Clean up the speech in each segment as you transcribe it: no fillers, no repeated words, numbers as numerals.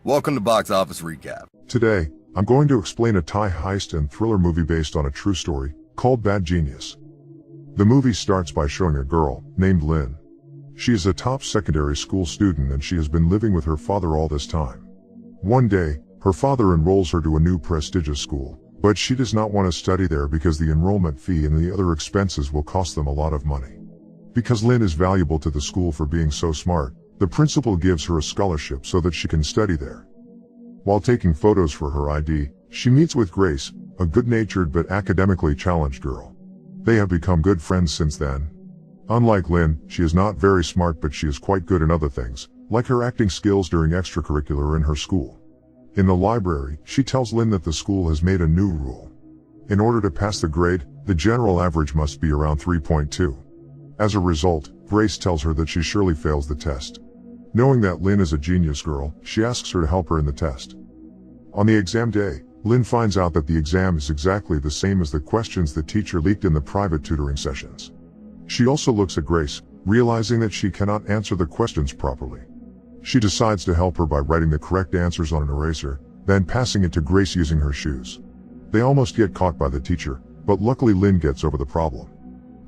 Welcome to Box Office Recap. Today, I'm going to explain a Thai heist and thriller movie based on a true story, called Bad Genius. The movie starts by showing a girl, named Lynn. She is a top secondary school student and she has been living with her father all this time. One day, her father enrolls her to a new prestigious school, but she does not want to study there because the enrollment fee and the other expenses will cost them a lot of money. Because Lynn is valuable to the school for being so smart, the principal gives her a scholarship so that she can study there. While taking photos for her ID, she meets with Grace, a good-natured but academically challenged girl. They have become good friends since then. Unlike Lynn, she is not very smart but she is quite good in other things, like her acting skills during extracurricular in her school. In the library, she tells Lynn that the school has made a new rule. In order to pass the grade, the general average must be around 3.2. As a result, Grace tells her that she surely fails the test. Knowing that Lynn is a genius girl, she asks her to help her in the test. On the exam day, Lynn finds out that the exam is exactly the same as the questions the teacher leaked in the private tutoring sessions. She also looks at Grace, realizing that she cannot answer the questions properly. She decides to help her by writing the correct answers on an eraser, then passing it to Grace using her shoes. They almost get caught by the teacher, but luckily Lynn gets over the problem.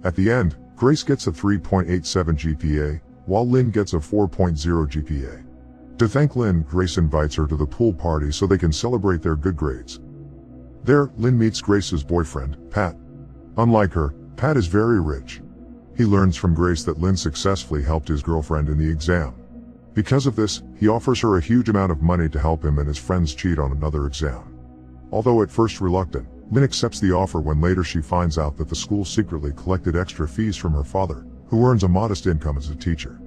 At the end, Grace gets a 3.87 GPA, while Lynn gets a 4.0 GPA. To thank Lynn, Grace invites her to the pool party so they can celebrate their good grades. There, Lynn meets Grace's boyfriend, Pat. Unlike her, Pat is very rich. He learns from Grace that Lynn successfully helped his girlfriend in the exam. Because of this, he offers her a huge amount of money to help him and his friends cheat on another exam. Although at first reluctant, Lynn accepts the offer when later she finds out that the school secretly collected extra fees from her father, who earns a modest income as a teacher.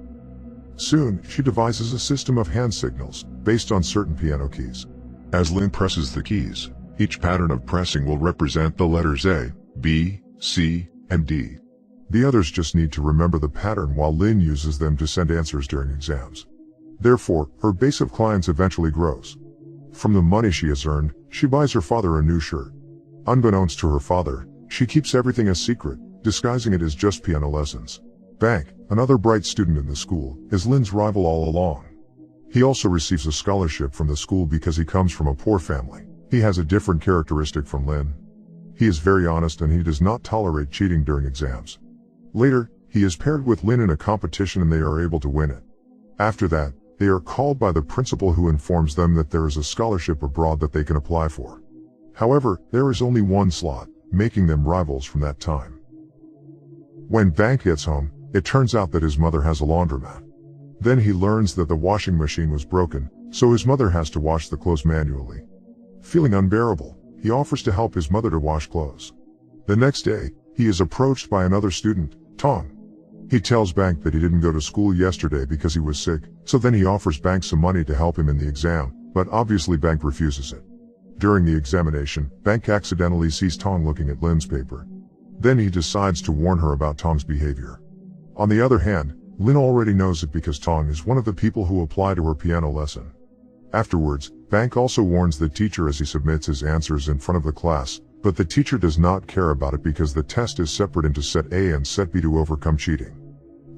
Soon, she devises a system of hand signals, based on certain piano keys. As Lynn presses the keys, each pattern of pressing will represent the letters A, B, C, and D. The others just need to remember the pattern while Lynn uses them to send answers during exams. Therefore, her base of clients eventually grows. From the money she has earned, she buys her father a new shirt. Unbeknownst to her father, she keeps everything a secret, disguising it as just piano lessons. Bank, another bright student in the school, is Lynn's rival all along. He also receives a scholarship from the school because he comes from a poor family. He has a different characteristic from Lynn. He is very honest and he does not tolerate cheating during exams. Later, he is paired with Lynn in a competition and they are able to win it. After that, they are called by the principal who informs them that there is a scholarship abroad that they can apply for. However, there is only one slot, making them rivals from that time. When Bank gets home, it turns out that his mother has a laundromat. Then he learns that the washing machine was broken, so his mother has to wash the clothes manually. Feeling unbearable, he offers to help his mother to wash clothes. The next day, he is approached by another student, Tong. He tells Bank that he didn't go to school yesterday because he was sick, so then he offers Bank some money to help him in the exam, but obviously Bank refuses it. During the examination, Bank accidentally sees Tong looking at Lynn's paper. Then he decides to warn her about Tong's behavior. On the other hand, Lynn already knows it because Tong is one of the people who apply to her piano lesson. Afterwards, Bank also warns the teacher as he submits his answers in front of the class, but the teacher does not care about it because the test is separate into Set A and Set B to overcome cheating.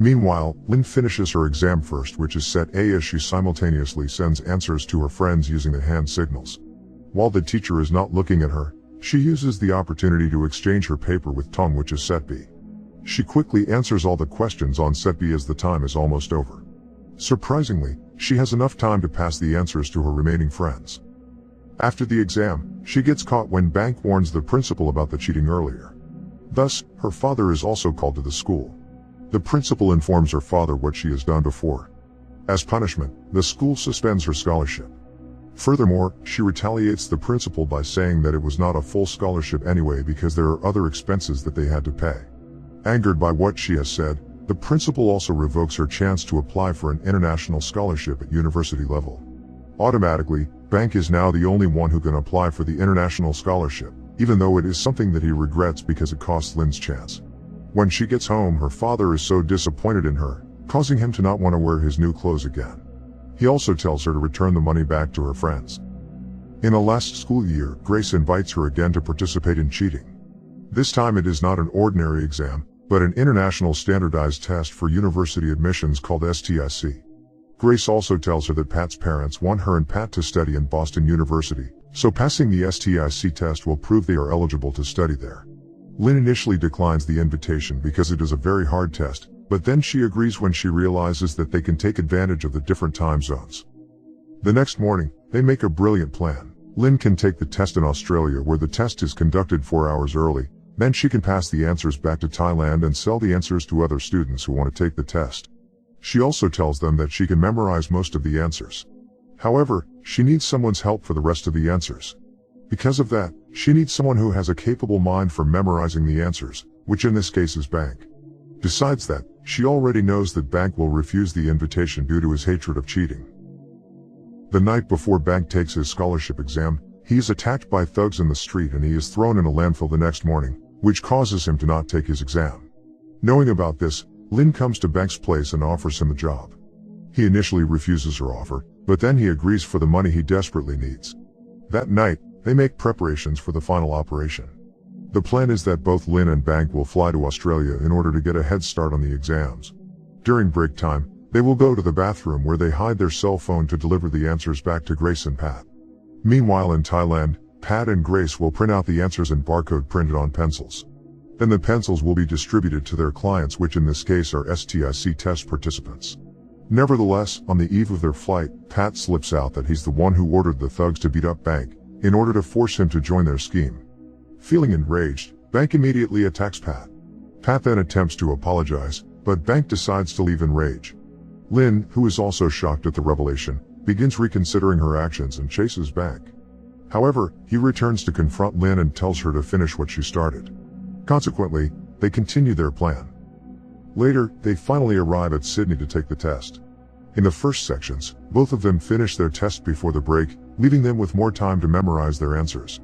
Meanwhile, Lynn finishes her exam first, which is Set A, as she simultaneously sends answers to her friends using the hand signals. While the teacher is not looking at her, she uses the opportunity to exchange her paper with Tong, which is Set B. She quickly answers all the questions on Set B as the time is almost over. Surprisingly, she has enough time to pass the answers to her remaining friends. After the exam, she gets caught when Bank warns the principal about the cheating earlier. Thus, her father is also called to the school. The principal informs her father what she has done before. As punishment, the school suspends her scholarship. Furthermore, she retaliates the principal by saying that it was not a full scholarship anyway because there are other expenses that they had to pay. Angered by what she has said, the principal also revokes her chance to apply for an international scholarship at university level. Automatically, Bank is now the only one who can apply for the international scholarship, even though it is something that he regrets because it costs Lynn's chance. When she gets home, her father is so disappointed in her, causing him to not want to wear his new clothes again. He also tells her to return the money back to her friends. In the last school year, Grace invites her again to participate in cheating. This time it is not an ordinary exam, but an international standardized test for university admissions called STIC. Grace also tells her that Pat's parents want her and Pat to study in Boston University, so passing the STIC test will prove they are eligible to study there. Lynn initially declines the invitation because it is a very hard test, but then she agrees when she realizes that they can take advantage of the different time zones. The next morning, they make a brilliant plan. Lynn can take the test in Australia where the test is conducted 4 hours early, then she can pass the answers back to Thailand and sell the answers to other students who want to take the test. She also tells them that she can memorize most of the answers. However, she needs someone's help for the rest of the answers. Because of that, she needs someone who has a capable mind for memorizing the answers, which in this case is Bank. Besides that, she already knows that Bank will refuse the invitation due to his hatred of cheating. The night before Bank takes his scholarship exam, he is attacked by thugs in the street and he is thrown in a landfill the next morning, which causes him to not take his exam. Knowing about this, Lynn comes to Bank's place and offers him a job. He initially refuses her offer, but then he agrees for the money he desperately needs. That night, they make preparations for the final operation. The plan is that both Lynn and Bank will fly to Australia in order to get a head start on the exams. During break time, they will go to the bathroom where they hide their cell phone to deliver the answers back to Grace and Pat. Meanwhile in Thailand, Pat and Grace will print out the answers in barcode printed on pencils. Then the pencils will be distributed to their clients, which in this case are STIC test participants. Nevertheless, on the eve of their flight, Pat slips out that he's the one who ordered the thugs to beat up Bank, in order to force him to join their scheme. Feeling enraged, Bank immediately attacks Pat. Pat then attempts to apologize, but Bank decides to leave in rage. Lynn, who is also shocked at the revelation, begins reconsidering her actions and chases Bank. However, he returns to confront Lynn and tells her to finish what she started. Consequently, they continue their plan. Later, they finally arrive at Sydney to take the test. In the first sections, both of them finish their test before the break, leaving them with more time to memorize their answers.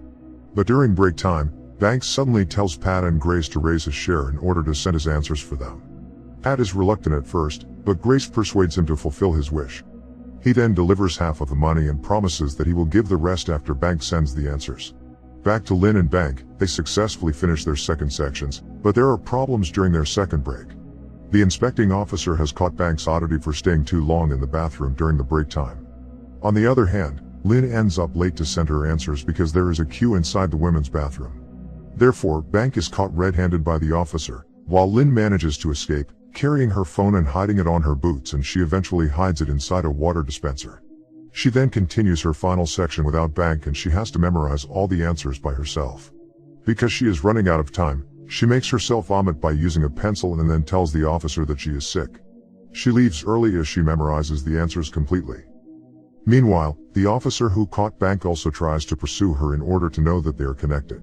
But during break time, Bank suddenly tells Pat and Grace to raise his share in order to send his answers for them. Pat is reluctant at first, but Grace persuades him to fulfill his wish. He then delivers half of the money and promises that he will give the rest after Bank sends the answers. Back to Lynn and Bank, they successfully finish their second sections, but there are problems during their second break. The inspecting officer has caught Bank's oddity for staying too long in the bathroom during the break time. On the other hand, Lynn ends up late to send her answers because there is a queue inside the women's bathroom. Therefore, Bank is caught red-handed by the officer, while Lynn manages to escape, carrying her phone and hiding it on her boots, and she eventually hides it inside a water dispenser. She then continues her final section without Bank and she has to memorize all the answers by herself. Because she is running out of time, she makes herself vomit by using a pencil and then tells the officer that she is sick. She leaves early as she memorizes the answers completely. Meanwhile, the officer who caught Bank also tries to pursue her in order to know that they are connected.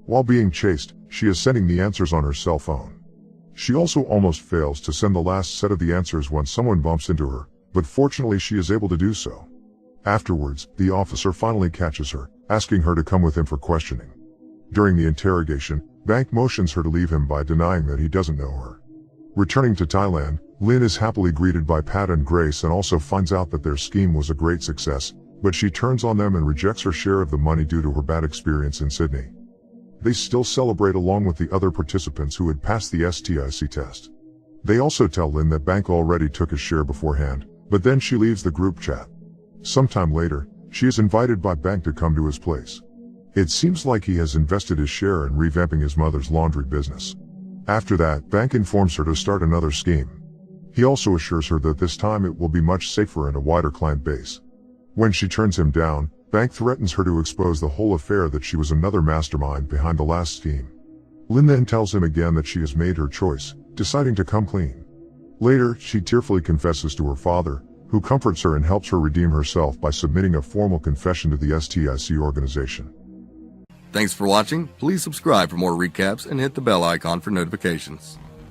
While being chased, she is sending the answers on her cell phone. She also almost fails to send the last set of the answers when someone bumps into her, but fortunately she is able to do so. Afterwards, the officer finally catches her, asking her to come with him for questioning. During the interrogation, Bank motions her to leave him by denying that he doesn't know her. Returning to Thailand, Lynn is happily greeted by Pat and Grace and also finds out that their scheme was a great success, but she turns on them and rejects her share of the money due to her bad experience in Sydney. They still celebrate along with the other participants who had passed the STIC test. They also tell Lynn that Bank already took his share beforehand, but then she leaves the group chat. Sometime later, she is invited by Bank to come to his place. It seems like he has invested his share in revamping his mother's laundry business. After that, Bank informs her to start another scheme. He also assures her that this time it will be much safer and a wider client base. When she turns him down, Bank threatens her to expose the whole affair, that she was another mastermind behind the last scheme. Lynn then tells him again that she has made her choice, deciding to come clean. Later, she tearfully confesses to her father, who comforts her and helps her redeem herself by submitting a formal confession to the STIC organization. Thanks for watching. Please subscribe for more recaps and hit the bell icon for notifications.